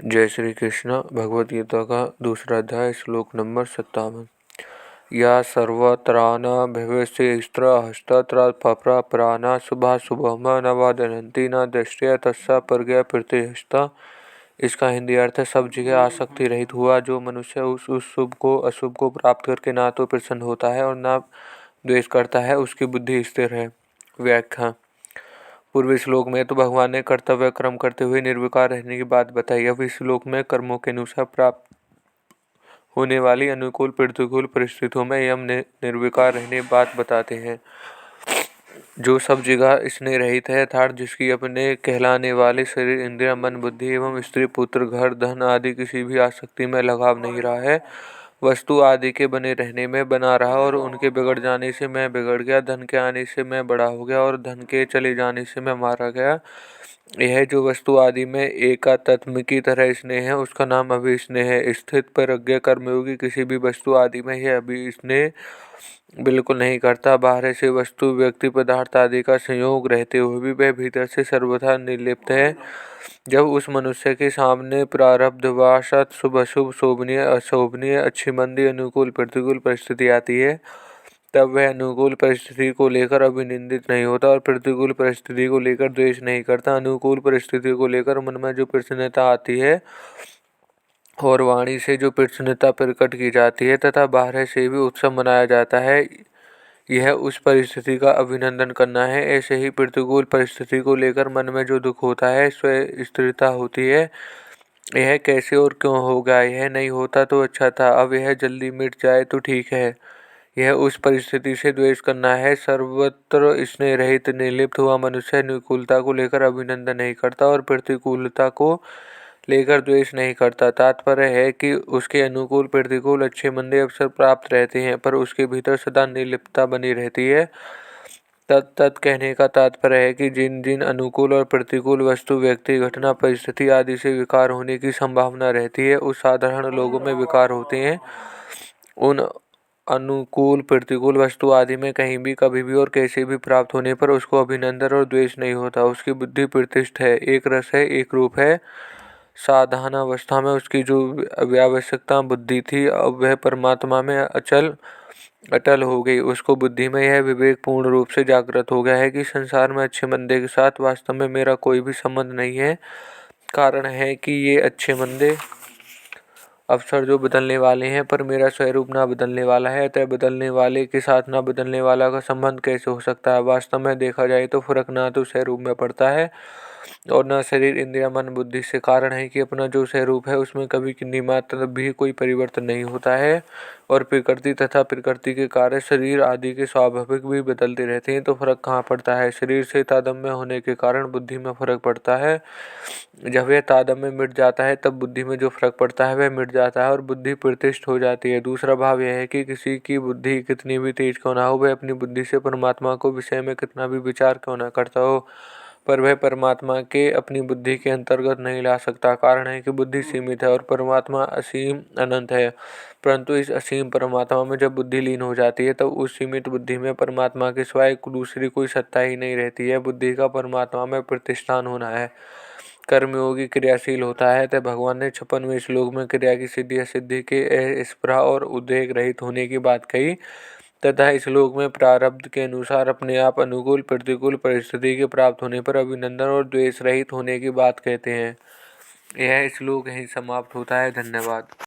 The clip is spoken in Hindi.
जय श्री कृष्ण। भगवद गीता का दूसरा अध्याय, श्लोक नंबर 57। या सर्वत्राणाभिवृष्टिस्त्र हस्तत्रात्पराना शुभाशुभम न वादनन्ति न दृष्टया तस्सा प्रज्ञा प्रतिष्ठिता। इसका हिंदी अर्थ है, सब जगह आसक्ति रहित हुआ जो मनुष्य उस शुभ को अशुभ को प्राप्त करके ना तो प्रसन्न होता है और ना द्वेष करता है, उसकी बुद्धि स्थिर है। व्याख्या। पूर्वी श्लोक में तो भगवान ने कर्तव्य कर्म करते हुए निर्विकार रहने की बात बताई। अब इस श्लोक में कर्मों के अनुसार प्राप्त होने वाली अनुकूल प्रतिकूल परिस्थितियों में यम निर्विकार रहने की बात बताते हैं। जो सब जगह स्नेह रहित है, अर्थात जिसकी अपने कहलाने वाले शरीर, इंद्रिय, मन, बुद्धि एवं स्त्री, पुत्र, घर, धन आदि किसी भी आसक्ति में लगाव नहीं रहा है, वस्तु आदि के बने रहने में बना रहा और उनके बिगड़ जाने से मैं बिगड़ गया, धन के आने से मैं बड़ा हो गया और धन के चले जाने से मैं मारा गया, यह जो वस्तु आदि में एकात्म की तरह स्नेह है, उसका नाम अभिस्नेह है। स्थित प्रज्ञ कर्मयोगी किसी भी वस्तु आदि में यह अभिस्नेह बिल्कुल नहीं करता। बाहर से वस्तु, व्यक्ति, पदार्थ आदि का संयोग रहते हुए भी वह भीतर से सर्वथा निर्लिप्त है। जब उस मनुष्य के सामने प्रारब्धवशात शुभ अशुभ, शोभनीय अशोभनीय, अच्छी मंदी, अनुकूल प्रतिकूल परिस्थिति आती है, तब वह अनुकूल परिस्थिति को लेकर अभिनंदित नहीं होता और प्रतिकूल परिस्थिति को लेकर द्वेष नहीं करता। अनुकूल परिस्थिति को लेकर मन में जो प्रसन्नता आती है और वाणी से जो प्रसन्नता प्रकट की जाती है तथा बाहर से भी उत्सव मनाया जाता है, यह उस परिस्थिति का अभिनंदन करना है। ऐसे ही प्रतिकूल परिस्थिति को लेकर मन में जो दुख होता है, स्वयं स्थिरता होती है, यह कैसे और क्यों हो गया, यह नहीं होता तो अच्छा था, अब यह जल्दी मिट जाए तो ठीक है, यह उस परिस्थिति से द्वेष करना है। सर्वत्र स्नेह रहित निर्लिप्त हुआ मनुष्य अनुकूलता को लेकर अभिनंदन नहीं करता और प्रतिकूलता को लेकर द्वेष नहीं करता। तात्पर्य है कि उसके अनुकूल प्रतिकूल अच्छे मंदे अवसर प्राप्त रहते हैं, पर उसके भीतर सदा निर्लिप्तता बनी रहती है। तत् कहने का तात्पर्य है कि जिन जिन अनुकूल और प्रतिकूल वस्तु, व्यक्ति, घटना, परिस्थिति आदि से विकार होने की संभावना रहती है, उस साधारण लोगों में विकार होते हैं। उन अनुकूल प्रतिकूल वस्तु आदि में कहीं भी कभी भी और कैसे भी प्राप्त होने पर उसको अभिनंदन और द्वेष नहीं होता। उसकी बुद्धि प्रतिष्ठित है, एक रस है, एक रूप है। साधारण अवस्था में उसकी जो व्यावश्यकता बुद्धि थी, अब वह परमात्मा में अटल हो गई। उसको बुद्धि में यह विवेक पूर्ण रूप से जागृत हो गया है कि संसार में अच्छे मंदे के साथ वास्तव में मेरा कोई भी संबंध नहीं है। कारण है कि ये अच्छे मंदे अवसर जो बदलने वाले हैं, पर मेरा स्वरूप ना बदलने वाला है, अतः बदलने वाले के साथ ना बदलने वाला का संबंध कैसे हो सकता है। वास्तव में देखा जाए तो फर्क ना तो स्वरूप में पड़ता है और न शरीर, इंद्रिय, मन, बुद्धि से। कारण है कि अपना जो स्वरूप है उसमें कभी किन्नी मात्र भी कोई परिवर्तन नहीं होता है और प्रकृति तथा प्रकृति के कार्य, शरीर आदि के स्वाभाविक भी बदलते रहते हैं। तो फर्क कहाँ पड़ता है? शरीर से तादात्म्य होने के कारण बुद्धि में फर्क पड़ता है। जब यह तादात्म्य मिट जाता है तब बुद्धि में जो फर्क पड़ता है वह मिट जाता है और बुद्धि प्रतिष्ठित हो जाती है। दूसरा भाव यह है कि किसी की बुद्धि कितनी भी तेज क्यों ना हो, वह अपनी बुद्धि से परमात्मा को विषय में कितना भी विचार क्यों ना करता हो, पर वह परमात्मा के अपनी बुद्धि के अंतर्गत नहीं ला सकता। कारण है कि बुद्धि सीमित है और परमात्मा असीम अनंत है। परंतु इस असीम परमात्मा में जब बुद्धि लीन हो जाती है तब उस सीमित बुद्धि में परमात्मा के सिवाय दूसरी कोई सत्ता ही नहीं रहती है। बुद्धि का परमात्मा में प्रतिष्ठान होना है। कर्मयोगी क्रियाशील होता है। तब भगवान ने 56वें श्लोक में क्रिया की सिद्धि असिद्धि के स्पृहा और उद्वेग रहित होने की बात कही तथा इस श्लोक में प्रारब्ध के अनुसार अपने आप अनुकूल प्रतिकूल परिस्थिति के प्राप्त होने पर अभिनंदन और द्वेष रहित होने की बात कहते हैं। यह श्लोक यहीं समाप्त होता है। धन्यवाद।